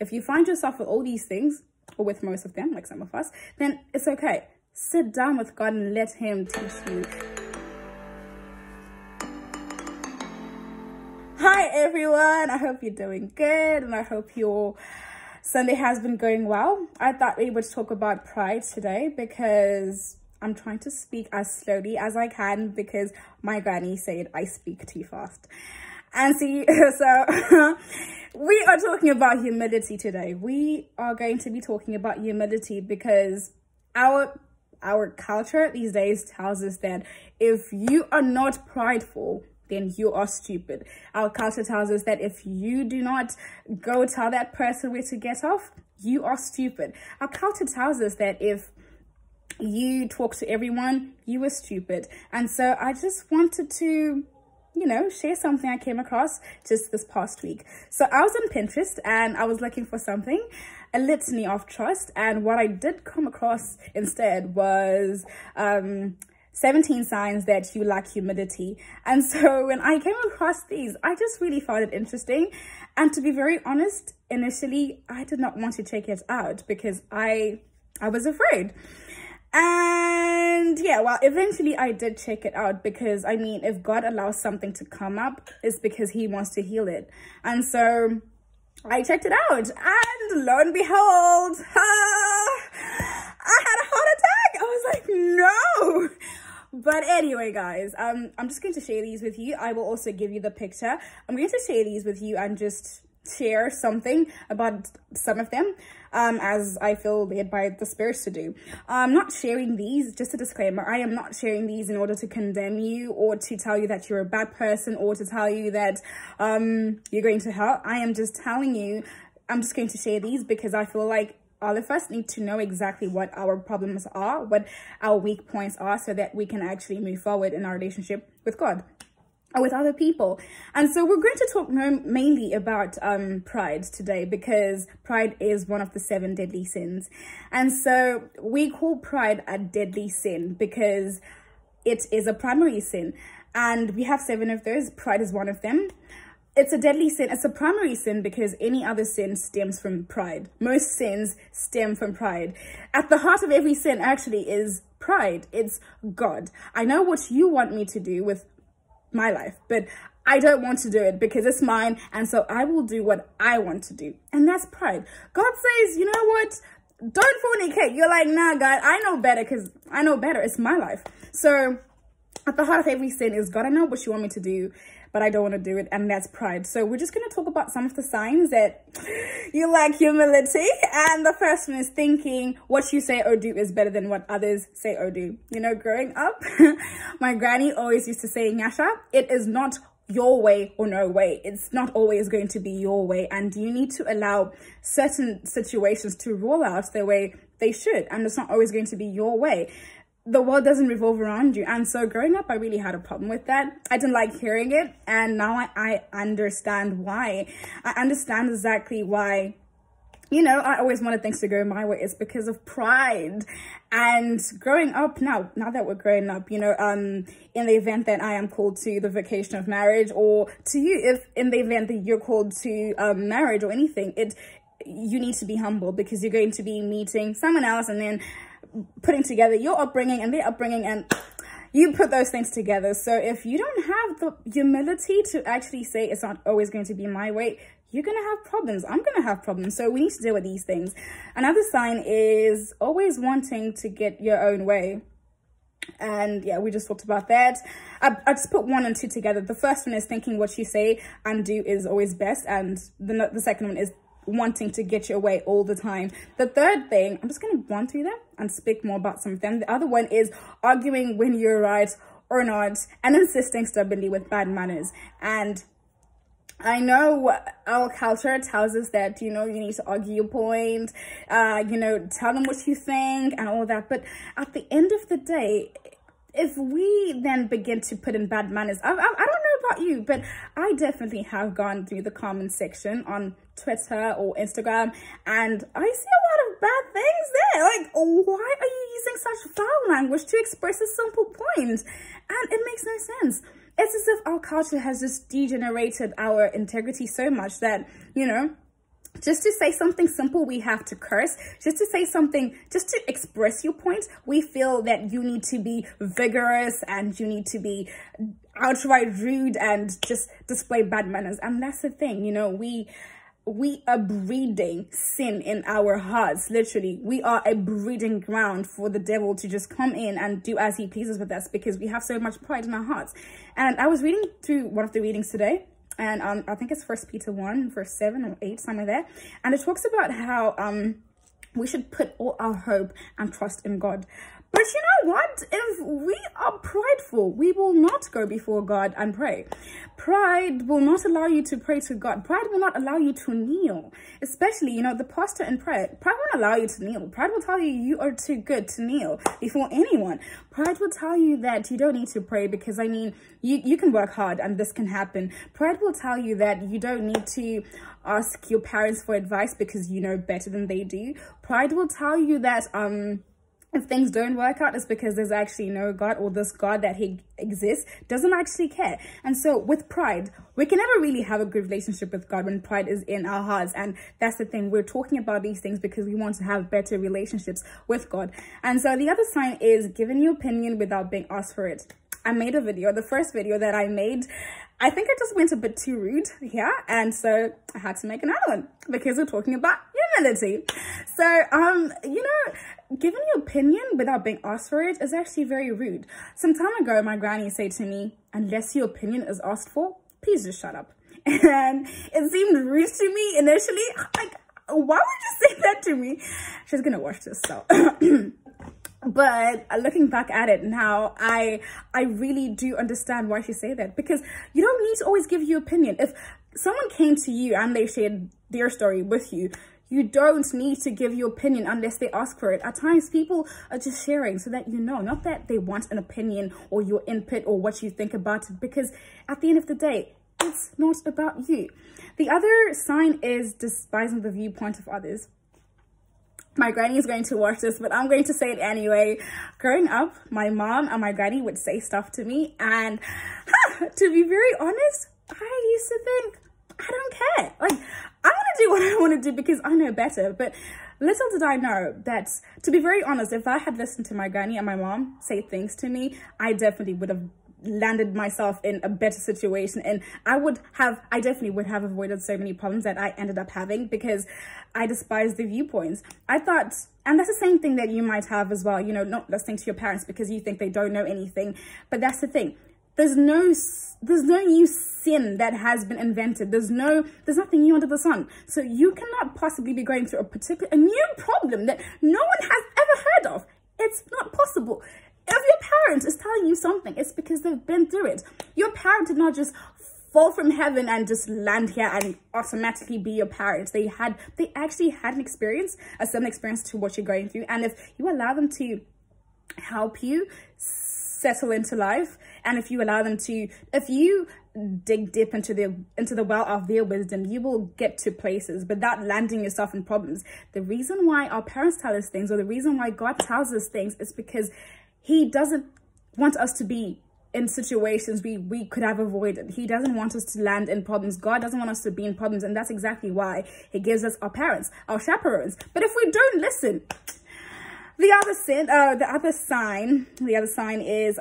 If you find yourself with all these things, or with most of them, like some of us, then it's okay. Sit down with God and let him teach you. Hi everyone, I hope you're doing good and I hope your Sunday has been going well. I thought we would talk about pride today because I'm trying to speak as slowly as I can because my granny said I speak too fast. And see, so we are talking about humility today. We are going to be talking about humility because our culture these days tells us that if you are not prideful, then you are stupid. Our culture tells us that if you do not go tell that person where to get off, you are stupid. Our culture tells us that if you talk to everyone, you are stupid. And so I just wanted to, share something I came across just this past week. So I was on Pinterest and I was looking for something, a litany of trust. And what I did come across instead was 17 signs that you lack humility. And so when I came across these, I just really found it interesting. And to be very honest, initially, I did not want to check it out because I was afraid. And yeah, well, eventually I did check it out because, if God allows something to come up, it's because he wants to heal it. And so I checked it out and lo and behold, I had a heart attack. I was like, no. But anyway, guys, I'm just going to share these with you. I will also give you the picture. I'm going to share these with you and just share something about some of them as I feel led by the Spirit to do. I'm not sharing these, just a disclaimer, I am not sharing these in order to condemn you or to tell you that you're a bad person or to tell you that you're going to hell. I am just telling you, I'm just going to share these because I feel like all of us need to know exactly what our problems are, what our weak points are, so that we can actually move forward in our relationship with God or with other people. And so we're going to talk mainly about pride today because pride is one of the 7 deadly sins. And so we call pride a deadly sin because it is a primary sin. And we have 7 of those. Pride is one of them. It's a deadly sin. It's a primary sin because any other sin stems from pride. Most sins stem from pride. At the heart of every sin actually is pride. It's God. I know what you want me to do with my life, but I don't want to do it because it's mine. And so I will do what I want to do. And that's pride. God says, you know what? Don't fornicate. You're like, nah, God, I know better because I know better. It's my life. So at the heart of every sin is, God, I know what you want me to do, but I don't want to do it. And that's pride. So we're just going to talk about some of the signs that you lack humility. And the first one is thinking what you say or do is better than what others say or do. Growing up, my granny always used to say, Nyasha, it is not your way or no way. It's not always going to be your way. And you need to allow certain situations to roll out the way they should. And it's not always going to be your way. The world doesn't revolve around you. And so growing up, I really had a problem with that. I didn't like hearing it. And now I understand why. I understand exactly why, I always wanted things to go my way. It's because of pride. And growing up now that we're growing up, in the event that I am called to the vocation of marriage, or to you, if in the event that you're called to marriage or anything, you need to be humble because you're going to be meeting someone else and then putting together your upbringing and their upbringing, and you put those things together. So if you don't have the humility to actually say it's not always going to be my way, you're going to have problems. I'm going to have problems. So we need to deal with these things. Another sign is always wanting to get your own way. And yeah, we just talked about that. I just put 1 and 2 together. The first one is thinking what you say and do is always best. And the second one is wanting to get your way all the time. The third thing, I'm just going to run through them and speak more about some of them. The other one is arguing when you're right or not, and insisting stubbornly with bad manners. And I know our culture tells us that, you need to argue your point, tell them what you think and all that. But at the end of the day, if we then begin to put in bad manners, I don't know about you, but I definitely have gone through the comment section on Twitter or Instagram, and I see a lot of bad things there. Like, why are you using such foul language to express a simple point? And it makes no sense. It's as if our culture has just degenerated our integrity so much that, just to say something simple, we have to curse. Just to say something, just to express your point, we feel that you need to be vigorous and you need to be outright rude and just display bad manners. And that's the thing, you know, we are breeding sin in our hearts. Literally, we are a breeding ground for the devil to just come in and do as he pleases with us, because we have so much pride in our hearts. And I was reading through one of the readings today, and I think it's 1 Peter 1 verse 7 or 8, somewhere there, and it talks about how we should put all our hope and trust in God. But you know what? If we are prideful, we will not go before God and pray. Pride will not allow you to pray to God. Pride will not allow you to kneel. Especially, you know, the pastor in prayer. Pride won't allow you to kneel. Pride will tell you you are too good to kneel before anyone. Pride will tell you that you don't need to pray because, I mean, you can work hard and this can happen. Pride will tell you that you don't need to ask your parents for advice because you know better than they do. Pride will tell you that if things don't work out, it's because there's actually no God, or this God that he exists doesn't actually care. And so with pride, we can never really have a good relationship with God when pride is in our hearts. And that's the thing. We're talking about these things because we want to have better relationships with God. And so the other sign is giving your opinion without being asked for it. I made a video, the first video that I made, I think I just went a bit too rude here, and so I had to make another one because we're talking about humility. So, you know, giving your opinion without being asked for it is actually very rude. Some time ago, my granny said to me, unless your opinion is asked for, please just shut up. And it seemed rude to me initially. Like, why would you say that to me? She's gonna watch this, so... But looking back at it now, I really do understand why she said that, because you don't need to always give your opinion. If someone came to you and they shared their story with you, you don't need to give your opinion unless they ask for it. At times, people are just sharing so that you know, not that they want an opinion or your input or what you think about it, because at the end of the day, it's not about you. The other sign is despising the viewpoint of others. My granny is going to watch this, but I'm going to say it anyway. Growing up, my mom and my granny would say stuff to me, and to be very honest, I used to think, I don't care. Like, I want to do what I want to do because I know better. But little did I know that, to be very honest, if I had listened to my granny and my mom say things to me, I definitely would have landed myself in a better situation, and I definitely would have avoided so many problems that I ended up having because I despise the viewpoints. I thought, and that's the same thing that you might have as well, you know, not listening to your parents because you think they don't know anything. But that's the thing, there's no new sin that has been invented. There's nothing new under the sun. So you cannot possibly be going through a new problem that no one has ever heard of. It's not possible. If your parent is telling you something, it's because they've been through it. Your parent did not just fall from heaven and just land here and automatically be your parent. They actually had an experience, a similar experience to what you're going through. And if you allow them to help you settle into life, and if you allow them to, if you dig deep into the well of their wisdom, you will get to places without landing yourself in problems. The reason why our parents tell us things, or the reason why God tells us things, is because he doesn't want us to be in situations we could have avoided. He doesn't want us to land in problems. God doesn't want us to be in problems. And that's exactly why he gives us our parents, our chaperones. But if we don't listen, the other sign is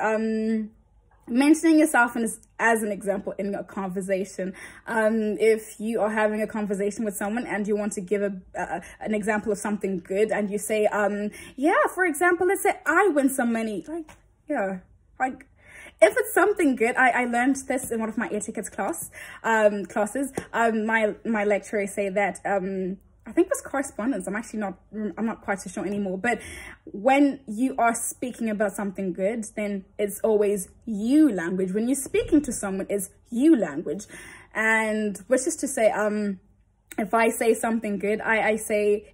mentioning yourself as an example in a conversation. If you are having a conversation with someone and you want to give an example of something good, and you say, yeah, for example, let's say I win some money. If it's something good, I learned this in one of my etiquette classes. My lecturer say that, I think it was correspondence. I'm not quite so sure anymore. But when you are speaking about something good, then it's always you language. When you're speaking to someone, it's you language. And which is to say, if I say something good,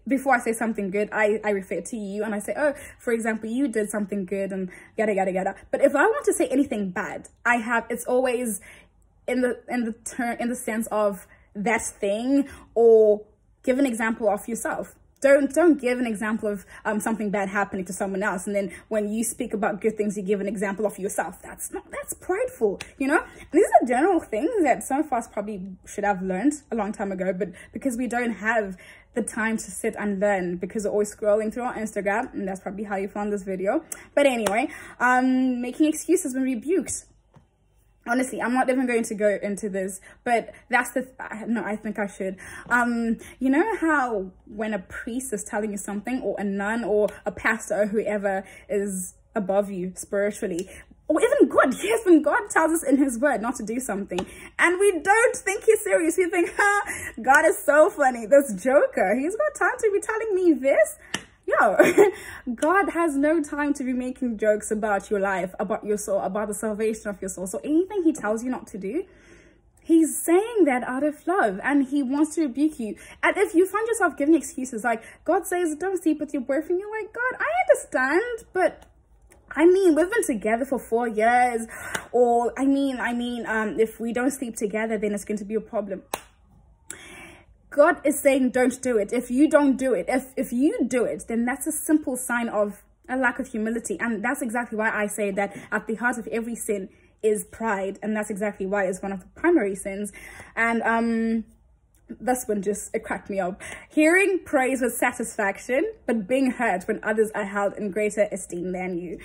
before I say something good, I refer to you and I say, oh, for example, you did something good and yada, yada, yada. But if I want to say anything bad, it's always in the sense of that thing, or give an example of yourself. don't give an example of something bad happening to someone else, and then when you speak about good things, you give an example of yourself. That's prideful, you know. And these are general things that some of us probably should have learned a long time ago, but because we don't have the time to sit and learn, because we're always scrolling through our Instagram, and that's probably how you found this video. But anyway, making excuses when rebuked. Honestly, I'm not even going to go into this, but that's no, I think I should. You know how when a priest is telling you something, or a nun or a pastor or whoever is above you spiritually, or even God, yes, when God tells us in his word not to do something, and we don't think he's serious, we think, God is so funny, this joker, he's got time to be telling me this? Yo, God has no time to be making jokes about your life, about your soul, about the salvation of your soul. So anything he tells you not to do, he's saying that out of love, and he wants to rebuke you. And if you find yourself giving excuses like, God says don't sleep with your boyfriend, you're like, God, I understand, but I mean, we've been together for 4 years, or I mean, if we don't sleep together, then it's going to be a problem. God is saying don't do it. If you don't do it, if you do it, then that's a simple sign of a lack of humility. And that's exactly why I say that at the heart of every sin is pride. And that's exactly why it's one of the primary sins. And this one just, it cracked me up. Hearing praise with satisfaction, but being hurt when others are held in greater esteem than you.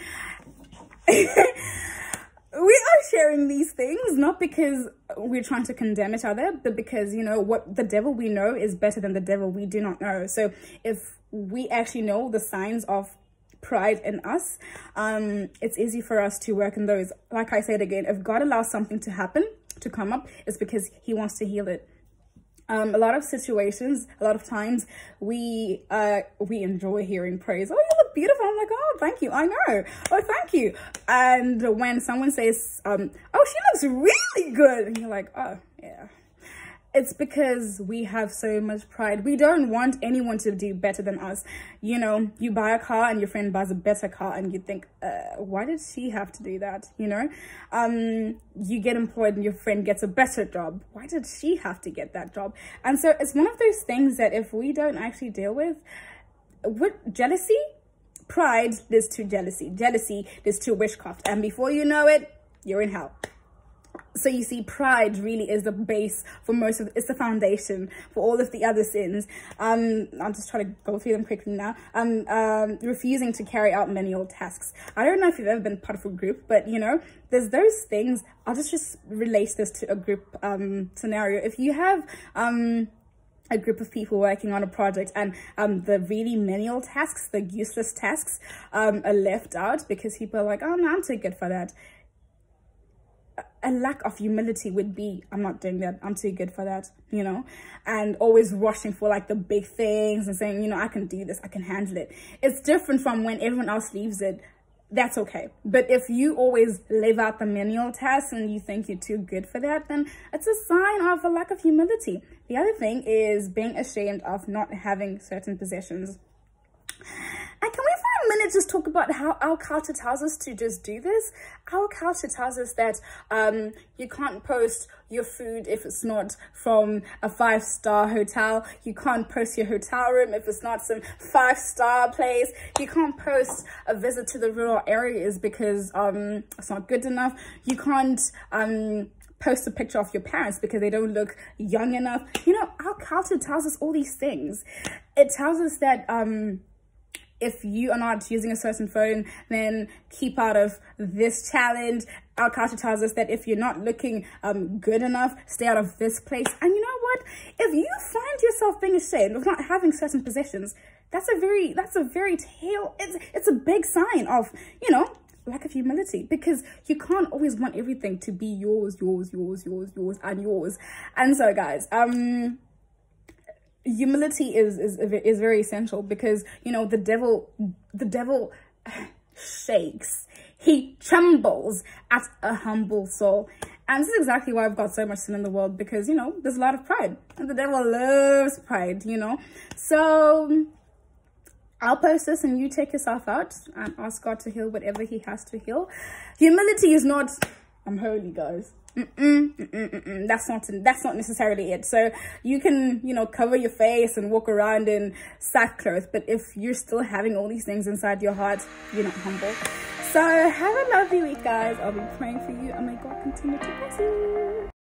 We are sharing these things not because we're trying to condemn each other, but because, you know, what the devil we know is better than the devil we do not know. So if we actually know the signs of pride in us, it's easy for us to work in those. Like I said again, if God allows something to happen, to come up, it's because he wants to heal it. A lot of situations, a lot of times we enjoy hearing praise. Oh, you look beautiful. I'm like, oh, thank you. I know. Oh, thank you. And when someone says, oh, she looks really good, and you're like, oh, yeah. It's because we have so much pride. We don't want anyone to do better than us. You know, you buy a car and your friend buys a better car, and you think, why did she have to do that? You know, you get employed and your friend gets a better job. Why did she have to get that job? And so it's one of those things that if we don't actually deal with jealousy, pride leads to jealousy. Jealousy leads to witchcraft. And before you know it, you're in hell. So you see, pride really is the base for most of, it's the foundation for all of the other sins. I'll just try to go through them quickly now. Refusing to carry out menial tasks. I don't know if you've ever been part of a group, but you know, there's those things. I'll just relate this to a group scenario. If you have a group of people working on a project, and the really menial tasks, the useless tasks, are left out because people are like, oh no, I'm too good for that. A lack of humility would be, I'm not doing that, I'm too good for that, you know, and always rushing for like the big things and saying, you know, I can do this, I can handle it. It's different from when everyone else leaves it. That's okay. But if you always live out the menial tasks and you think you're too good for that, then it's a sign of a lack of humility. The other thing is being ashamed of not having certain possessions. And can we for a minute just talk about how our culture tells us to just do this? Our culture tells us that you can't post your food if it's not from a 5-star hotel. You can't post your hotel room if it's not some 5-star place. You can't post a visit to the rural areas because it's not good enough. You can't post a picture of your parents because they don't look young enough. You know, our culture tells us all these things. It tells us that if you are not using a certain phone, then keep out of this challenge. Our culture tells us that if you're not looking good enough, stay out of this place. And you know what? If you find yourself being ashamed of not having certain possessions, it's a big sign of, you know, lack of humility, because you can't always want everything to be yours, and yours. And so guys, humility is very essential, because you know the devil shakes, he trembles at a humble soul. And this is exactly why I've got so much sin in the world, because you know there's a lot of pride, and the devil loves pride, you know. So I'll post this and you take yourself out and ask God to heal whatever he has to heal. Humility is not, I'm holy guys, That's not necessarily it. So you can, you know, cover your face and walk around in sackcloth, but if you're still having all these things inside your heart, you're not humble. So have a lovely week, guys. I'll be praying for you, and may God continue to bless you.